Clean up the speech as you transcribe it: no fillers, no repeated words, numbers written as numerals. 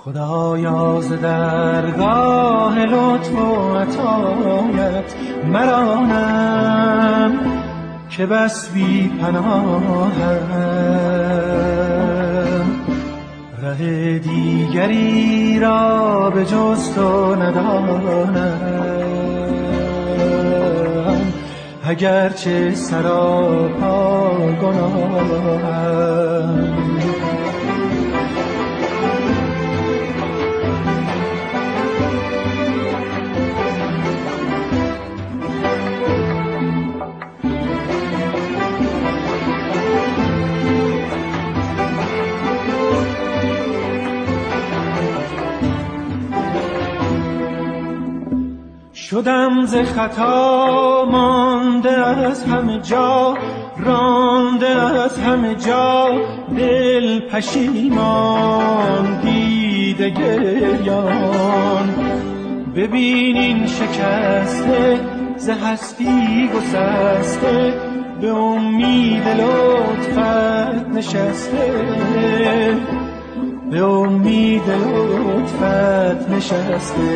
خدایا ز درگاه لطف و عطایت مرانم که بس بی پناهم، ره دیگری را به جز تو ندانم، اگرچه سراپا گناهم. شدم ز خطا مانده از همه جا، رانده از همه جا دل پشیمان، دیده گریان. ببین این شکسته ز هستی گسسته، به امید لطفت نشسته، به امید لطفت نشسته.